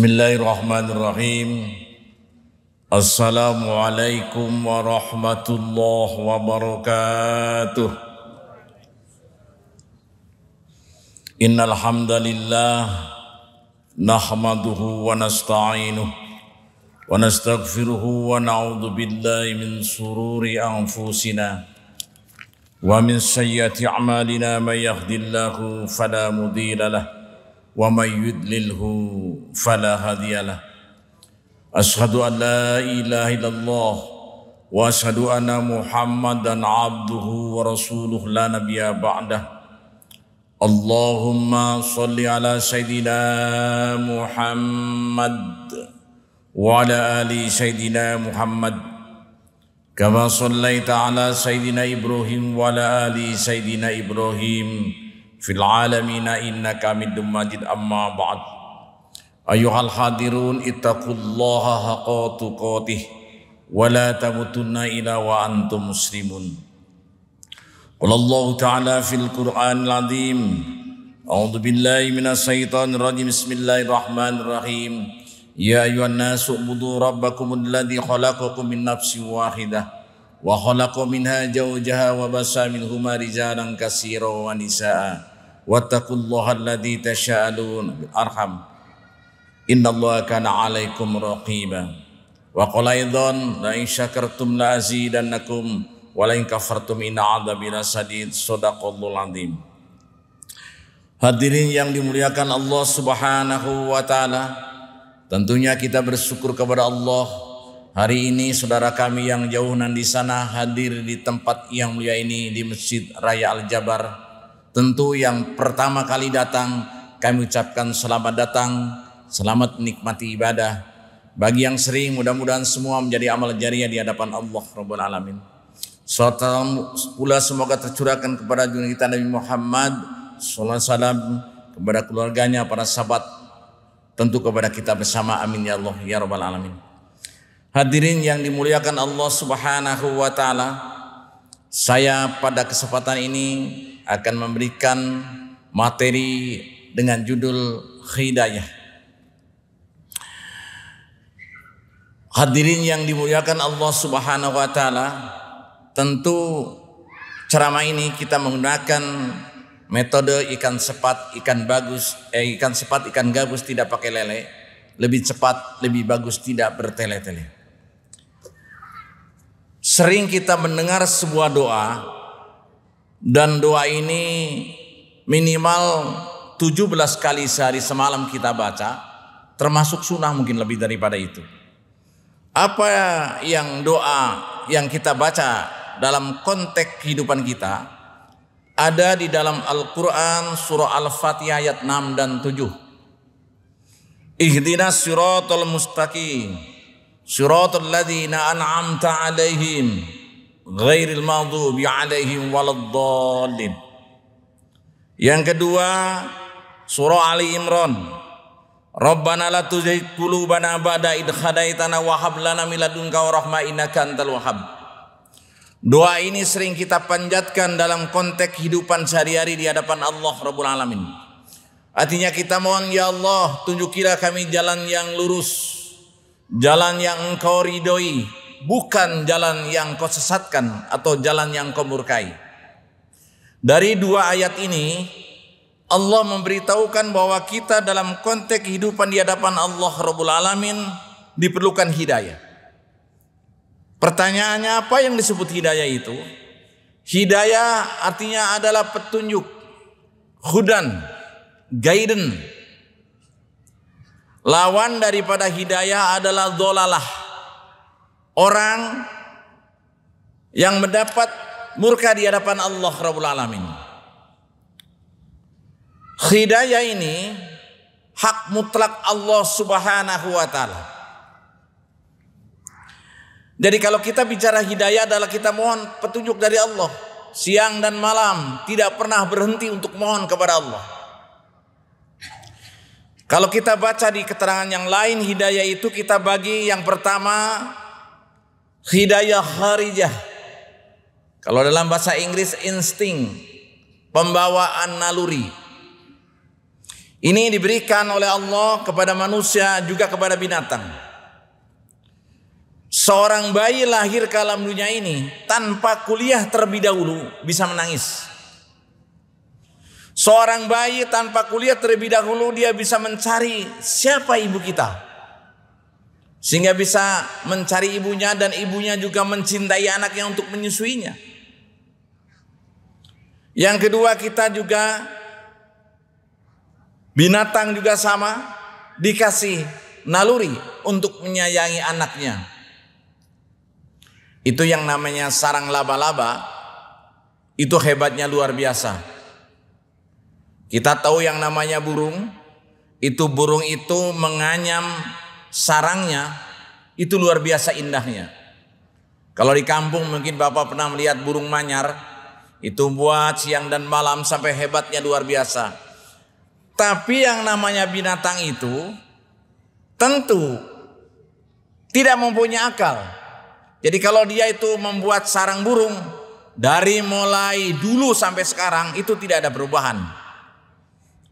Bismillahirrahmanirrahim. Assalamualaikum warahmatullahi wabarakatuh. Innal hamdalillah nahmaduhu wa nasta'inuhu wa nastaghfiruhu wa na'udzu billahi min shururi anfusina wa min sayyiati a'malina may yahdihillahu fala mudilla lahu wa may yudlilhu fala hadiyalah. Asyhadu an la ilaha illallah wa asyhadu anna Muhammadan abduhu wa rasuluhu la nabiyya ba'dah. Allahumma shalli ala sayyidina Muhammad wa ala ali sayyidina Muhammad kama shallaita ala sayyidina Ibrahim wa ala ali sayyidina Ibrahim fil alamina innaka hamidum majid. Amma ba'd. Ayyuhal hadirun ittaqullaha haqqa tuqatih wa la tamutunna illa wa antum muslimun. Qala Allah ta'ala fil Qur'anil azim. A'udzu billahi minasy syaithanir rajim. Bismillahirrahmanirrahim. Ya ayyuhan nasu ubudu rabbakumul ladzi khalaqakum min nafsin wahidah wa khalaqa minha zawjaha wa basa minhuma rijalan katsiran wa nisaa'a. Wattaqullaha alladzi tasaaluna bil arham innallaha kana 'alaikum raqiba. Wa qala aidan la in syakartum la azidannakum wa la in kafartum inna 'adzabi lasadid. Shadaqallahul azim. Hadirin yang dimuliakan Allah Subhanahu wa taala, tentunya kita bersyukur kepada Allah. Hari ini saudara kami yang jauh nan di sana hadir di tempat yang mulia ini di Masjid Raya Al-Jabar. Tentu yang pertama kali datang kami ucapkan selamat datang, selamat menikmati ibadah. Bagi yang sering, mudah-mudahan semua menjadi amal jariah di hadapan Allah Rabbul Alamin. Salam pula semoga tercurahkan kepada junjungan kita Nabi Muhammad sallallahu alaihi wasallam, kepada keluarganya, para sahabat, tentu kepada kita bersama. Amin ya Allah ya Rabbal Alamin. Hadirin yang dimuliakan Allah Subhanahu wa taala, saya pada kesempatan ini akan memberikan materi dengan judul hidayah. Hadirin yang dimuliakan Allah Subhanahu wa taala, tentu ceramah ini kita menggunakan metode ikan sepat, ikan gabus tidak pakai lele, lebih cepat, lebih bagus tidak bertele-tele. Sering kita mendengar sebuah doa, dan doa ini minimal 17 kali sehari semalam kita baca, termasuk sunnah mungkin lebih daripada itu. Apa yang doa yang kita baca dalam konteks kehidupan kita ada di dalam Al-Quran surah Al-Fatihah ayat 6 dan 7. Ihdinas siratal mustaqim siratal ladzina an'amta alaihim ghairil maghdubi alaihim waladdallin. Yang kedua surah Ali Imran, Rabbana la tuzigh qulubana ba'da idh hadaitana wa hab lana min ladunka rahmah innaka antal wahhab. Doa ini sering kita panjatkan dalam konteks kehidupan sehari-hari di hadapan Allah Rabbul Alamin. Artinya kita mohon, ya Allah, tunjukilah kami jalan yang lurus, jalan yang Engkau ridhoi, bukan jalan yang Kau sesatkan atau jalan yang Kau murkai. Dari dua ayat ini Allah memberitahukan bahwa kita dalam konteks kehidupan di hadapan Allah Rabbul Alamin diperlukan hidayah. Pertanyaannya, apa yang disebut hidayah itu? Hidayah artinya adalah petunjuk, hudan, guidance. Lawan daripada hidayah adalah dhalalah, orang yang mendapat murka di hadapan Allah Rabbul Alamin. Hidayah ini hak mutlak Allah Subhanahu wa taala. Jadi kalau kita bicara hidayah adalah kita mohon petunjuk dari Allah siang dan malam, tidak pernah berhenti untuk mohon kepada Allah. Kalau kita baca di keterangan yang lain, hidayah itu kita bagi yang pertama hidayah kharijah. Kalau dalam bahasa Inggris insting, pembawaan naluri. Ini diberikan oleh Allah kepada manusia juga kepada binatang. Seorang bayi lahir ke alam dunia ini tanpa kuliah terlebih dahulu bisa menangis. Seorang bayi tanpa kuliah terlebih dahulu dia bisa mencari siapa ibu kita, sehingga bisa mencari ibunya, dan ibunya juga mencintai anaknya untuk menyusuinya. Yang kedua, kita juga binatang juga sama, dikasih naluri untuk menyayangi anaknya. Itu yang namanya sarang laba-laba, itu hebatnya luar biasa. Kita tahu yang namanya burung itu menganyam sarangnya, itu luar biasa indahnya. Kalau di kampung mungkin Bapak pernah melihat burung manyar, itu buat siang dan malam sampai hebatnya luar biasa. Tapi yang namanya binatang itu tentu tidak mempunyai akal. Jadi kalau dia itu membuat sarang burung, dari mulai dulu sampai sekarang itu tidak ada perubahan.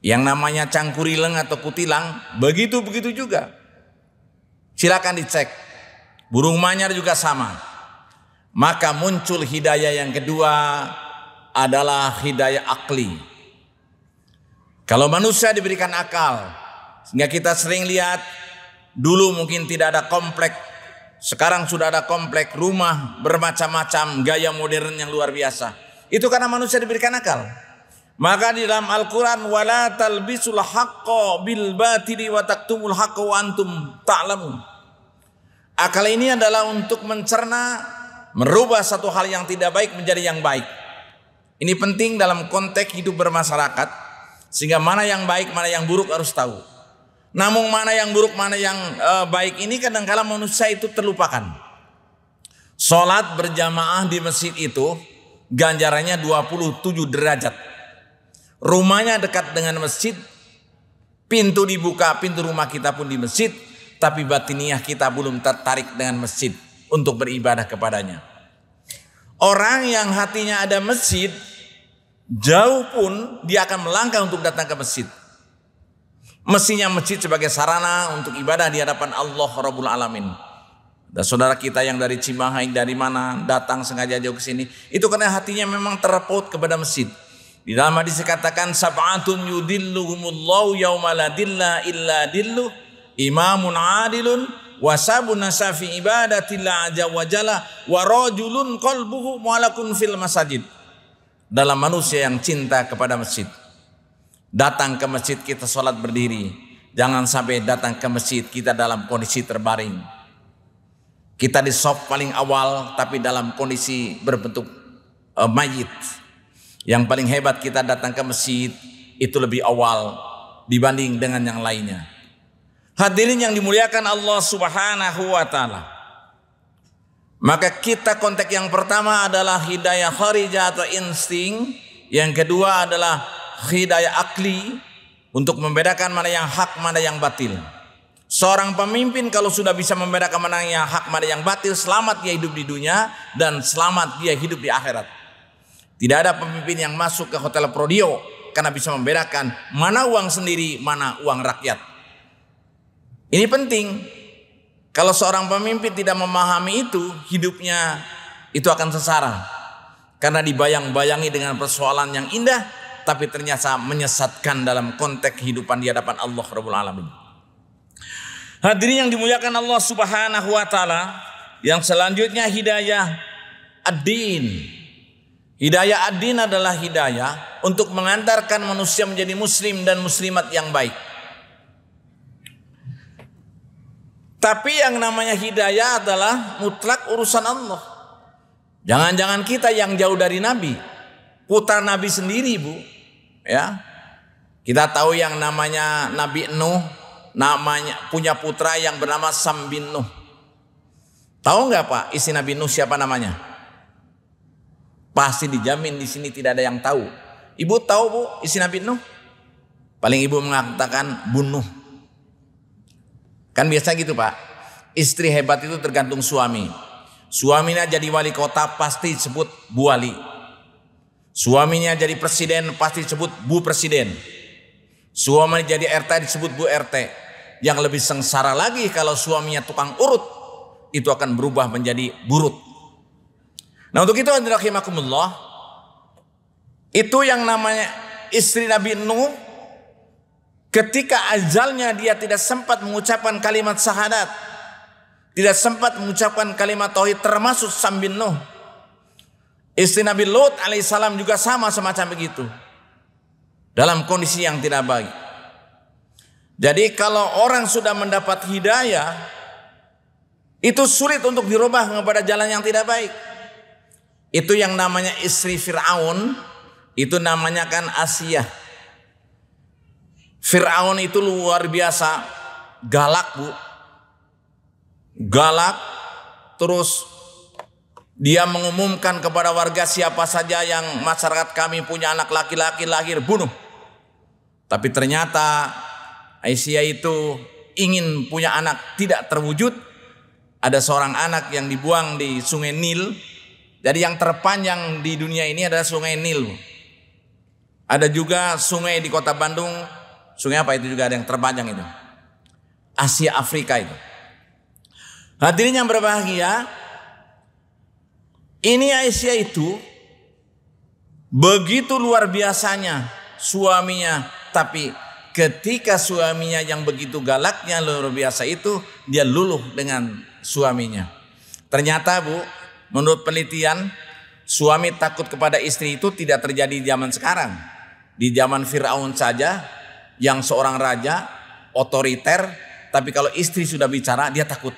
Yang namanya cangkurileng atau kutilang begitu juga. Silakan dicek. Burung manyar juga sama. Maka muncul hidayah yang kedua adalah hidayah akli. Kalau manusia diberikan akal, sehingga kita sering lihat dulu mungkin tidak ada komplek, sekarang sudah ada komplek, rumah bermacam-macam, gaya modern yang luar biasa. Itu karena manusia diberikan akal. Maka di dalam Al-Quran, wala talbisul haqqa bil batili wa taktumul haqqa wa antum ta'lamun. Akal ini adalah untuk mencerna, merubah satu hal yang tidak baik menjadi yang baik. Ini penting dalam konteks hidup bermasyarakat, sehingga mana yang baik, mana yang buruk harus tahu. Namun mana yang buruk, mana yang baik ini kadang-kala manusia itu terlupakan. Sholat berjamaah di masjid itu ganjarannya 27 derajat. Rumahnya dekat dengan masjid, pintu dibuka, pintu rumah kita pun di masjid, tapi batiniah kita belum tertarik dengan masjid untuk beribadah kepadanya. Orang yang hatinya ada masjid, jauh pun dia akan melangkah untuk datang ke masjid. Mestinya masjid sebagai sarana untuk ibadah di hadapan Allah Rabbul Alamin. Dan saudara kita yang dari Cimahi, dari mana datang sengaja jauh ke sini, itu karena hatinya memang terpaut kepada masjid. Di dalam hadis dikatakan sab'atun yudilluhumullahu yauma la dilla illa dillu, imamun adilun wa sabun nasafi ibadatillah azza wa jalla wa rajulun qalbuhu mu'allaqun fil masajid. Dalam manusia yang cinta kepada masjid. Datang ke masjid kita sholat berdiri. Jangan sampai datang ke masjid kita dalam kondisi terbaring. Kita di shaf paling awal tapi dalam kondisi berbentuk mayit. Yang paling hebat kita datang ke masjid itu lebih awal dibanding dengan yang lainnya. Hadirin yang dimuliakan Allah Subhanahu wa taala. Maka kita konteks yang pertama adalah hidayah kharijah atau insting. Yang kedua adalah hidayah akli untuk membedakan mana yang hak, mana yang batil. Seorang pemimpin kalau sudah bisa membedakan mana yang hak, mana yang batil, selamat dia hidup di dunia dan selamat dia hidup di akhirat. Tidak ada pemimpin yang masuk ke hotel Prodio karena bisa membedakan mana uang sendiri, mana uang rakyat. Ini penting. Kalau seorang pemimpin tidak memahami itu, hidupnya itu akan sengsara. Karena dibayang-bayangi dengan persoalan yang indah, tapi ternyata menyesatkan dalam konteks kehidupan di hadapan Allah Rabbul Alamin. Hadirin yang dimuliakan Allah Subhanahu wa taala, yang selanjutnya hidayah ad-din. Hidayah ad-din adalah hidayah untuk mengantarkan manusia menjadi muslim dan muslimat yang baik. Tapi yang namanya hidayah adalah mutlak urusan Allah. Jangan-jangan kita yang jauh dari Nabi, putra Nabi sendiri, Bu. Ya. Kita tahu yang namanya Nabi Nuh, namanya punya putra yang bernama Sam bin Nuh. Tahu nggak Pak, istri Nabi Nuh siapa namanya? Pasti dijamin di sini tidak ada yang tahu. Ibu tahu Bu, istri Nabi Nuh? Paling ibu mengatakan bunuh. Kan biasa gitu Pak. Istri hebat itu tergantung suami. Suaminya jadi wali kota pasti disebut Bu Wali. Suaminya jadi presiden pasti disebut Bu Presiden. Suami jadi RT disebut Bu RT. Yang lebih sengsara lagi kalau suaminya tukang urut, itu akan berubah menjadi burut. Nah untuk itu rahimakumullah, itu yang namanya istri Nabi Nuh, ketika ajalnya dia tidak sempat mengucapkan kalimat syahadat, tidak sempat mengucapkan kalimat tauhid, termasuk Sam bin Nuh. Istri Nabi Lut alaihissalam juga sama semacam begitu, dalam kondisi yang tidak baik. Jadi kalau orang sudah mendapat hidayah, itu sulit untuk dirubah kepada jalan yang tidak baik. Itu yang namanya istri Fir'aun, itu namanya kan Asiyah. Fir'aun itu luar biasa galak, Bu. Galak, terus dia mengumumkan kepada warga, siapa saja yang masyarakat kami punya anak laki-laki lahir, bunuh. Tapi ternyata Aisyah itu ingin punya anak, tidak terwujud. Ada seorang anak yang dibuang di sungai Nil. Jadi yang terpanjang di dunia ini adalah sungai Nil. Ada juga sungai di kota Bandung. Sungai apa itu juga ada yang terpanjang itu? Asia Afrika itu. Hadirin yang berbahagia, ini Aisyah itu begitu luar biasanya suaminya, tapi ketika suaminya yang begitu galaknya luar biasa itu, dia luluh dengan suaminya. Ternyata Bu, menurut penelitian, suami takut kepada istri itu tidak terjadi di zaman sekarang. Di zaman Fir'aun saja, yang seorang raja otoriter, tapi kalau istri sudah bicara dia takut.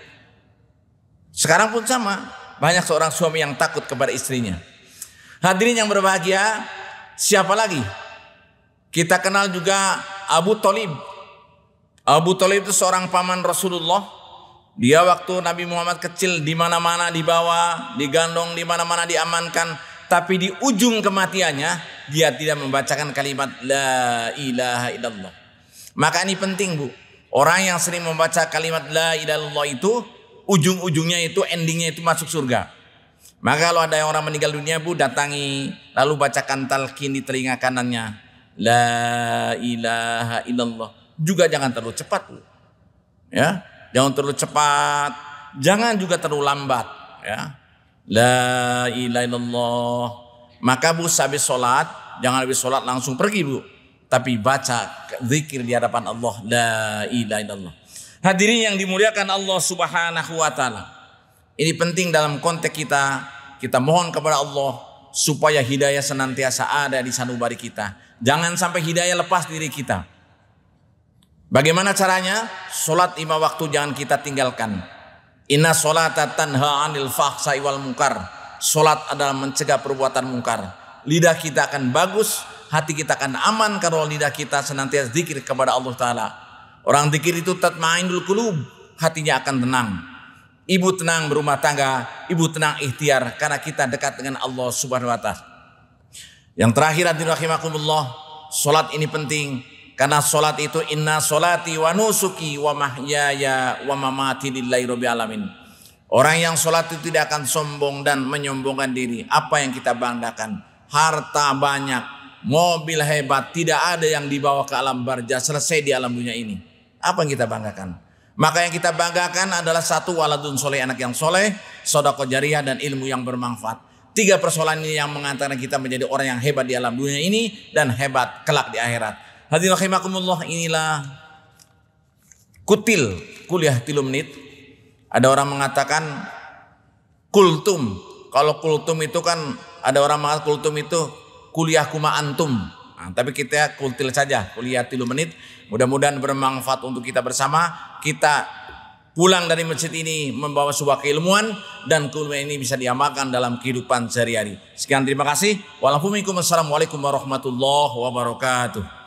Sekarang pun sama, banyak seorang suami yang takut kepada istrinya. Hadirin yang berbahagia, siapa lagi? Kita kenal juga Abu Thalib. Abu Thalib itu seorang paman Rasulullah. Dia waktu Nabi Muhammad kecil di mana-mana dibawa, digandong, di mana-mana diamankan. Tapi di ujung kematiannya dia tidak membacakan kalimat La ilaha illallah. Maka ini penting Bu. Orang yang sering membaca kalimat La ilaha illallah itu ujung-ujungnya itu, endingnya itu masuk surga. Maka kalau ada orang meninggal dunia Bu, datangi lalu bacakan talqin di telinga kanannya. La ilaha illallah. Juga jangan terlalu cepat Bu. Ya, jangan terlalu cepat, jangan juga terlalu lambat, ya. La ilaha illallah. Maka Bu, habis sholat, jangan habis sholat langsung pergi Bu, tapi baca zikir di hadapan Allah, la ilaha illallah. Hadirin yang dimuliakan Allah Subhanahu wa taala. Ini penting dalam konteks kita mohon kepada Allah supaya hidayah senantiasa ada di sanubari kita. Jangan sampai hidayah lepas diri kita. Bagaimana caranya? Sholat 5 waktu jangan kita tinggalkan. Inna sholata tanha anil fahsai wal munkar. Sholat adalah mencegah perbuatan mungkar. Lidah kita akan bagus, hati kita akan aman kalau lidah kita senantiasa zikir kepada Allah Ta'ala. Orang zikir itu tatmainul qulub, hatinya akan tenang. Ibu tenang berumah tangga, ibu tenang ikhtiar karena kita dekat dengan Allah Subhanahu wa taala. Yang terakhir hadirin rahimakumullah, salat ini penting karena salat itu inna salati wa nusuki wa mahyaya wa mamati lillahi rabbil alamin. Orang yang salat itu tidak akan sombong dan menyombongkan diri. Apa yang kita banggakan? Harta banyak, mobil hebat, tidak ada yang dibawa ke alam barzah, selesai di alam dunia ini. Apa yang kita banggakan? Maka yang kita banggakan adalah satu, waladun soleh, anak yang soleh, sedekah jariyah, dan ilmu yang bermanfaat. 3 persoalan ini yang mengantarkan kita menjadi orang yang hebat di alam dunia ini dan hebat kelak di akhirat. Hadirin rahimakumullah, inilah kutil kuliah 3 menit. Ada orang mengatakan kultum. Kalau kultum itu kan ada orang mengatakan kultum itu kuliah kuma antum. Nah, tapi kita kultil saja, kuliah 3 menit. Mudah-mudahan bermanfaat untuk kita bersama. Kita pulang dari masjid ini membawa sebuah keilmuan dan keilmuan ini bisa diamalkan dalam kehidupan sehari-hari. Sekian, terima kasih. Wassalamualaikum warahmatullahi wabarakatuh.